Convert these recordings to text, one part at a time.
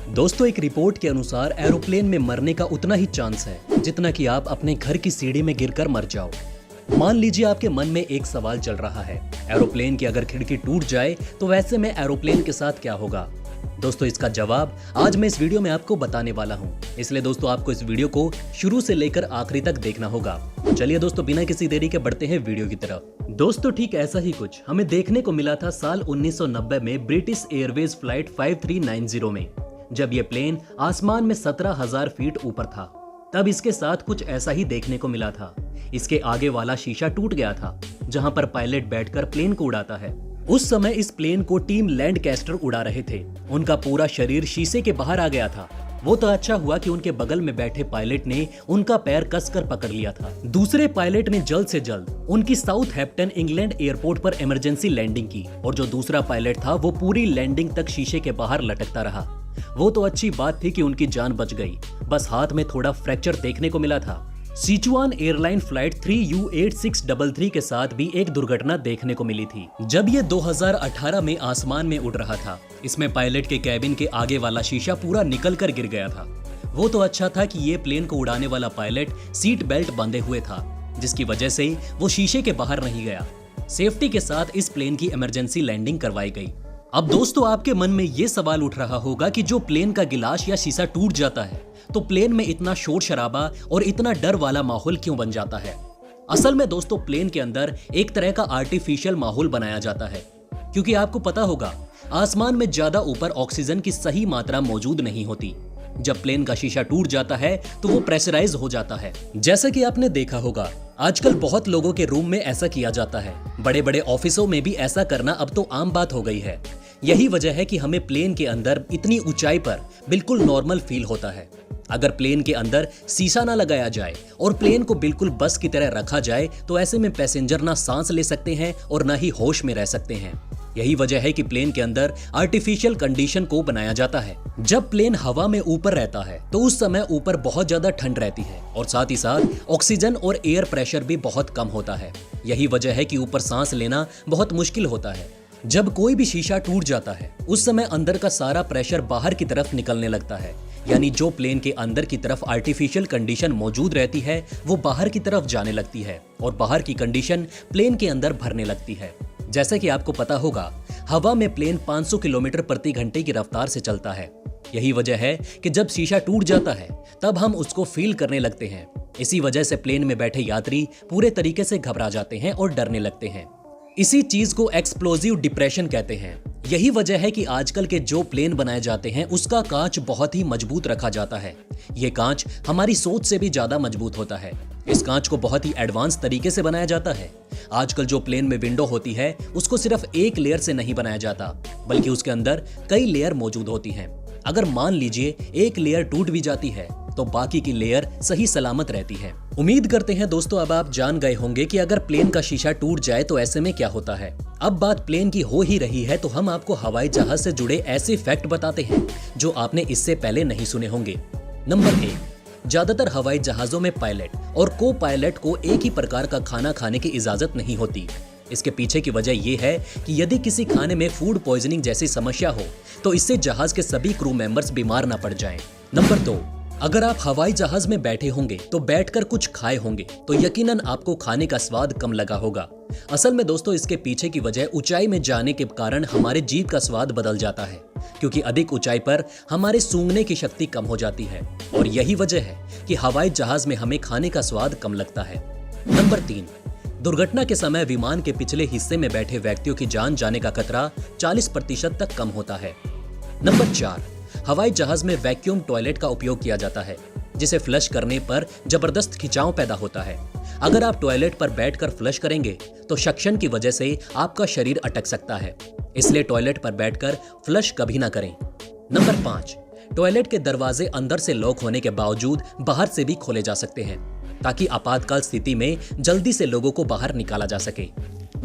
दोस्तों, एक रिपोर्ट के अनुसार एरोप्लेन में मरने का उतना ही चांस है जितना कि आप अपने घर की सीढ़ी में गिरकर मर जाओ। मान लीजिए आपके मन में एक सवाल चल रहा है, एरोप्लेन की अगर खिड़की टूट जाए तो वैसे में एरोप्लेन के साथ क्या होगा। दोस्तों, इसका जवाब आज मैं इस वीडियो में आपको बताने वाला हूं। इसलिए दोस्तों, आपको इस वीडियो को शुरू से लेकर आखिरी तक देखना होगा। चलिए दोस्तों, बिना किसी देरी के बढ़ते हैं वीडियो की तरफ। दोस्तों, ठीक ऐसा ही कुछ हमें देखने को मिला था साल 1990 में ब्रिटिश एयरवेज फ्लाइट 5390 में, जब ये प्लेन आसमान में 17,000 फीट ऊपर था। तब इसके साथ कुछ ऐसा ही देखने को मिला था। इसके आगे वाला शीशा टूट गया था, जहां पर पायलट बैठकर प्लेन को उड़ाता है। उस समय इस प्लेन को टीम लैंडकैस्टर उड़ा रहे थे। उनका पूरा शरीर शीशे के बाहर आ गया था। वो तो अच्छा हुआ कि उनके बगल में बैठे पायलट ने उनका पैर कसकर पकड़ लिया था। दूसरे पायलट ने जल्द से जल्द उनकी साउथहैम्पटन इंग्लैंड एयरपोर्ट पर इमरजेंसी लैंडिंग की, और जो दूसरा पायलट था वो पूरी लैंडिंग तक शीशे के बाहर लटकता रहा। वो तो अच्छी बात थी कि उनकी जान बच गई, बस हाथ में थोड़ा फ्रैक्चर देखने को मिला था। सिचुआन एयरलाइन फ्लाइट 3U8633 के साथ भी एक दुर्घटना देखने को मिली थी, जब ये 2018 में आसमान में उड़ रहा था। इसमें पायलट के कैबिन के आगे वाला शीशा पूरा निकल कर गिर गया था। वो तो अच्छा था कि ये प्लेन को उड़ाने वाला पायलट सीट बेल्ट बांधे हुए था, जिसकी वजह से वो शीशे के बाहर नहीं गया। सेफ्टी के साथ इस प्लेन की इमरजेंसी लैंडिंग करवाई गई। अब दोस्तों, आपके मन में ये सवाल उठ रहा होगा कि जो प्लेन का गिलास या शीशा टूट जाता है तो प्लेन में इतना शोर शराबा और इतना डर वाला माहौल क्यों बन जाता है। असल में दोस्तों, प्लेन के अंदर एक तरह का आर्टिफिशियल माहौल बनाया जाता है, क्योंकि आपको पता होगा आसमान में ज्यादा ऊपर ऑक्सीजन की सही मात्रा मौजूद नहीं होती। जब प्लेन का शीशा टूट जाता है तो वो प्रेशराइज हो जाता है। जैसा कि आपने देखा होगा, आजकल बहुत लोगों के रूम में ऐसा किया जाता है। बड़े बड़े ऑफिसों में भी ऐसा करना अब तो आम बात हो गई है। यही वजह है कि हमें प्लेन के अंदर इतनी ऊंचाई पर बिल्कुल नॉर्मल फील होता है। अगर प्लेन के अंदर शीशा ना लगाया जाए और प्लेन को बिल्कुल बस की तरह रखा जाए तो ऐसे में पैसेंजर ना सांस ले सकते हैं और ना ही होश में रह सकते हैं। यही वजह है कि प्लेन के अंदर आर्टिफिशियल कंडीशन को बनाया जाता है। जब प्लेन हवा में ऊपर रहता है तो उस समय ऊपर बहुत ज्यादा ठंड रहती है, और साथ ही साथ ऑक्सीजन और एयर प्रेशर भी बहुत कम होता है। यही वजह है कि ऊपर सांस लेना बहुत मुश्किल होता है। जब कोई भी शीशा टूट जाता है उस समय अंदर का सारा प्रेशर बाहर की तरफ निकलने लगता है, यानी जो प्लेन के अंदर की तरफ आर्टिफिशियल कंडीशन मौजूद रहती है वो बाहर की तरफ जाने लगती है, और बाहर की कंडीशन प्लेन के अंदर भरने लगती है। जैसा कि आपको पता होगा, हवा में प्लेन 500 किलोमीटर प्रति घंटे की रफ्तार से चलता है। यही वजह है कि जब शीशा टूट जाता है तब हम उसको फील करने लगते हैं। इसी वजह से प्लेन में बैठे यात्री पूरे तरीके से घबरा जाते हैं और डरने लगते हैं। इसी चीज को एक्सप्लोजिव डिप्रेशन कहते हैं। यही वजह है कि आजकल के जो प्लेन बनाए जाते हैं उसका कांच बहुत ही मजबूत रखा जाता है। ये कांच हमारी सोच से भी ज्यादा मजबूत होता है। इस कांच को बहुत ही एडवांस तरीके से बनाया जाता है। आजकल जो प्लेन में विंडो होती है उसको सिर्फ एक लेयर से नहीं बनाया जाता, बल्कि उसके अंदर कई लेयर मौजूद होती हैं। अगर मान लीजिए एक लेयर टूट भी जाती है तो बाकी की लेयर सही सलामत रहती है। उम्मीद करते हैं दोस्तों, अब आप जान गए होंगे कि अगर प्लेन का शीशा टूट जाए तो ऐसे में क्या होता है। अब बात प्लेन की हो ही रही है तो हम आपको हवाई जहाज से जुड़े ऐसे फैक्ट बताते हैं जो आपने इससे पहले नहीं सुने होंगे। नंबर 1, ज्यादातर हवाई जहाजों में पायलट और को पायलट को एक ही प्रकार का खाना खाने की इजाजत नहीं होती। इसके पीछे की वजह यह है कि यदि किसी खाने में फूड पॉइजनिंग जैसी समस्या हो तो इससे जहाज के सभी क्रू मेंबर्स बीमार ना पड़ जाएं। नंबर 2, अगर आप हवाई जहाज में बैठे होंगे तो बैठकर कुछ खाए होंगे तो यकीनन आपको खाने का स्वाद कम लगा होगा। असल में दोस्तों, इसके पीछे की वजह ऊंचाई में जाने के कारण हमारे जीभ का स्वाद बदल जाता है, क्योंकि अधिक ऊंचाई पर हमारे सूंघने की शक्ति कम हो जाती है, और यही वजह है कि हवाई जहाज में हमें खाने का स्वाद कम लगता है। नंबर 3, दुर्घटना के समय विमान के पिछले हिस्से में बैठे व्यक्तियों की जान जाने का खतरा 40% तक कम होता है। नंबर 4, हवाई जहाज में वैक्यूम टॉयलेट का उपयोग किया जाता है, जिसे फ्लश करने पर जबरदस्त खिंचाव पैदा होता है। अगर आप टॉयलेट पर बैठकर फ्लश करेंगे तो सक्शन की वजह से आपका शरीर अटक सकता है, इसलिए टॉयलेट पर बैठकर फ्लश कभी ना करें। नंबर 5, टॉयलेट के दरवाजे अंदर से लॉक होने के बावजूद बाहर से भी खोले जा सकते हैं, ताकि आपातकाल स्थिति में जल्दी से लोगों को बाहर निकाला जा सके।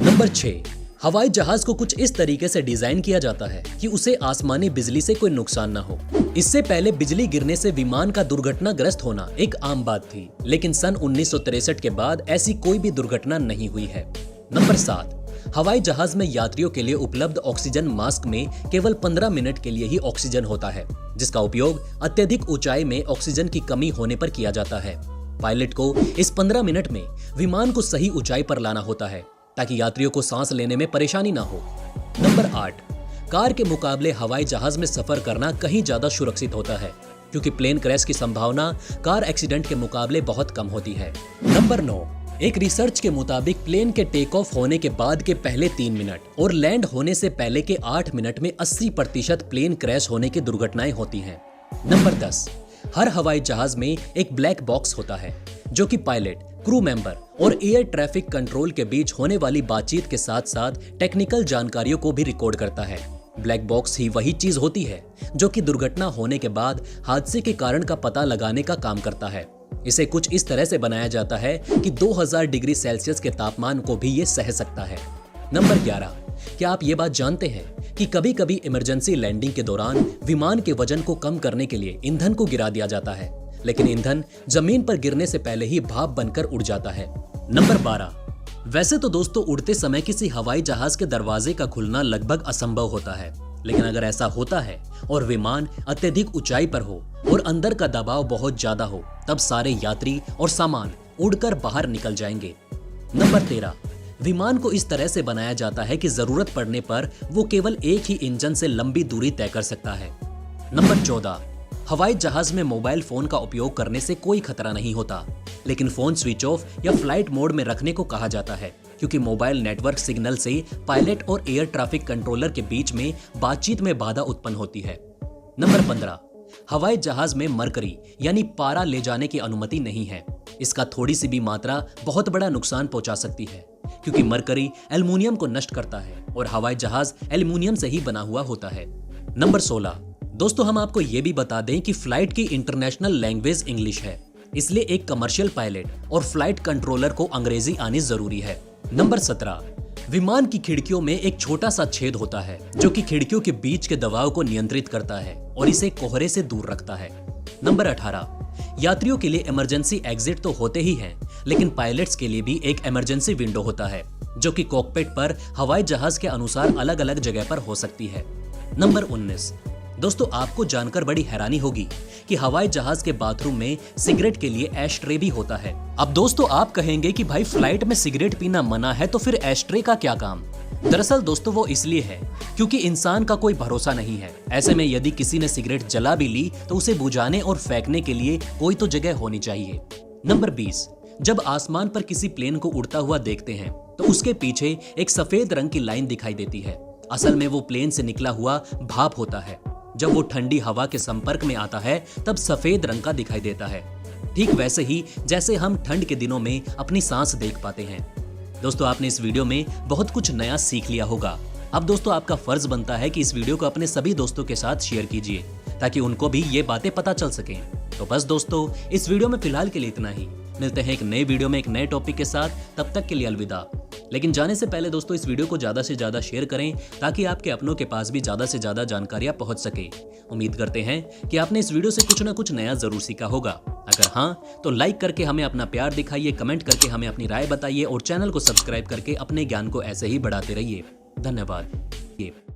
नंबर 6, हवाई जहाज को कुछ इस तरीके से डिजाइन किया जाता है कि उसे आसमानी बिजली से कोई नुकसान न हो। इससे पहले बिजली गिरने से विमान का दुर्घटनाग्रस्त होना एक आम बात थी, लेकिन सन 1963 के बाद ऐसी कोई भी दुर्घटना नहीं हुई है। नंबर 7, हवाई जहाज में यात्रियों के लिए उपलब्ध ऑक्सीजन मास्क में केवल 15 मिनट के लिए ही ऑक्सीजन होता है, जिसका उपयोग अत्यधिक ऊंचाई में ऑक्सीजन की कमी होने पर किया जाता है। पायलट को इस 15 मिनट में विमान को सही ऊंचाई पर लाना होता है ताकि यात्रियों को सांस लेने में परेशानी ना हो। नंबर 8, कार के मुकाबले हवाई जहाज में सफर करना कहीं ज्यादा सुरक्षित होता है, क्योंकि प्लेन क्रैश की संभावना कार एक्सीडेंट के मुकाबले बहुत कम होती है। नंबर 9, एक रिसर्च के मुताबिक प्लेन के टेक ऑफ होने के बाद के पहले 3 मिनट और लैंड होने से पहले के 8 मिनट में 80% प्लेन क्रैश होने की दुर्घटनाएं होती हैं। नंबर 10, हर हवाई जहाज में एक ब्लैक बॉक्स होता है जो कि पायलट, क्रू मेंबर और एयर ट्रैफिक कंट्रोल के बीच होने वाली बातचीत के साथ साथ टेक्निकल जानकारियों को भी रिकॉर्ड करता है। ब्लैक बॉक्स ही वही चीज होती है जो कि दुर्घटना होने के बाद हादसे के कारण का पता लगाने का काम करता है। इसे कुछ इस तरह से बनाया जाता है कि 2000 डिग्री सेल्सियस के तापमान को भी ये सह सकता है। नंबर 11, क्या आप ये बात जानते हैं कि कभी कभी इमरजेंसी लैंडिंग के दौरान विमान के वजन को कम करने के लिए ईंधन को गिरा दिया जाता है, लेकिन ईंधन जमीन पर गिरने से पहले ही भाप बनकर उड़ जाता है। नंबर 12, वैसे तो दोस्तों उड़ते समय किसी हवाई जहाज के दरवाजे का खुलना लगभग असंभव होता है, लेकिन अगर ऐसा होता है और विमान अत्यधिक ऊंचाई पर हो और अंदर का दबाव बहुत ज्यादा हो, तब सारे यात्री और सामान उड़कर बाहर निकल जाएंगे। नंबर 13, विमान को इस तरह से बनाया जाता है कि जरूरत पड़ने पर वो केवल एक ही इंजन से लंबी दूरी तय कर सकता है। नंबर 14, हवाई जहाज में मोबाइल फोन का उपयोग करने से कोई खतरा नहीं होता, लेकिन फोन स्विच ऑफ या फ्लाइट मोड में रखने को कहा जाता है, क्योंकि मोबाइल नेटवर्क सिग्नल से पायलट और एयर ट्रैफिक कंट्रोलर के बीच में बातचीत में बाधा उत्पन्न होती है। नंबर 15, हवाई जहाज में मरकरी यानी पारा ले जाने की अनुमति नहीं है। इसका थोड़ी सी भी मात्रा बहुत बड़ा नुकसान पहुंचा सकती है, क्योंकि मरकरी एल्युमिनियम को नष्ट करता है और हवाई जहाज एल्युमिनियम से ही बना हुआ होता है। नंबर 16, दोस्तों हम आपको ये भी बता दें कि फ्लाइट की इंटरनेशनल लैंग्वेज इंग्लिश है, इसलिए एक कमर्शियल पायलट और फ्लाइट कंट्रोलर को अंग्रेजी आनी जरूरी है। नंबर 17, विमान की खिड़कियों में एक छोटा सा छेद होता है जो कि खिड़कियों के बीच के दबाव को नियंत्रित करता है और इसे कोहरे से दूर रखता है। नंबर 18, यात्रियों के लिए इमरजेंसी एग्जिट तो होते ही हैं, लेकिन पायलट्स के लिए भी एक इमरजेंसी विंडो होता है जो कि कॉकपिट पर हवाई जहाज के अनुसार अलग अलग जगह पर हो सकती है। नंबर 19, दोस्तों आपको जानकर बड़ी हैरानी होगी कि हवाई जहाज के बाथरूम में सिगरेट के लिए एश ट्रे भी होता है। अब दोस्तों आप कहेंगे कि भाई फ्लाइट में सिगरेट पीना मना है तो फिर एश ट्रे का क्या काम? दरअसल दोस्तों वो इसलिए है क्योंकि इंसान का कोई भरोसा नहीं है। ऐसे में यदि किसी ने सिगरेट जला भी ली तो उसे बुझाने और फेंकने के लिए कोई तो जगह होनी चाहिए। नंबर 20, जब आसमान पर किसी प्लेन को उड़ता हुआ देखते हैं तो उसके पीछे एक सफेद रंग की लाइन दिखाई देती है। असल में वो प्लेन से निकला हुआ भाप होता है। जब वो ठंडी हवा के संपर्क में आता है तब सफेद रंग का दिखाई देता है, ठीक वैसे ही जैसे हम ठंड के दिनों में अपनी सांस देख पाते हैं। दोस्तों आपने इस वीडियो में बहुत कुछ नया सीख लिया होगा। अब दोस्तों आपका फर्ज बनता है कि इस वीडियो को अपने सभी दोस्तों के साथ शेयर कीजिए ताकि उनको भी ये बातें पता चल सकें। तो बस दोस्तों इस वीडियो में फिलहाल के लिए इतना ही। मिलते हैं एक नए वीडियो में एक नए टॉपिक के साथ, तब तक के लिए अलविदा। लेकिन जाने से पहले दोस्तों इस वीडियो को ज्यादा से ज्यादा शेयर करें ताकि आपके अपनों के पास भी ज्यादा से ज्यादा जानकारियां पहुंच सके। उम्मीद करते हैं कि आपने इस वीडियो से कुछ ना कुछ नया जरूर सीखा होगा। अगर हाँ तो लाइक करके हमें अपना प्यार दिखाइए, कमेंट करके हमें अपनी राय बताइए और चैनल को सब्सक्राइब करके अपने ज्ञान को ऐसे ही बढ़ाते रहिए। धन्यवाद।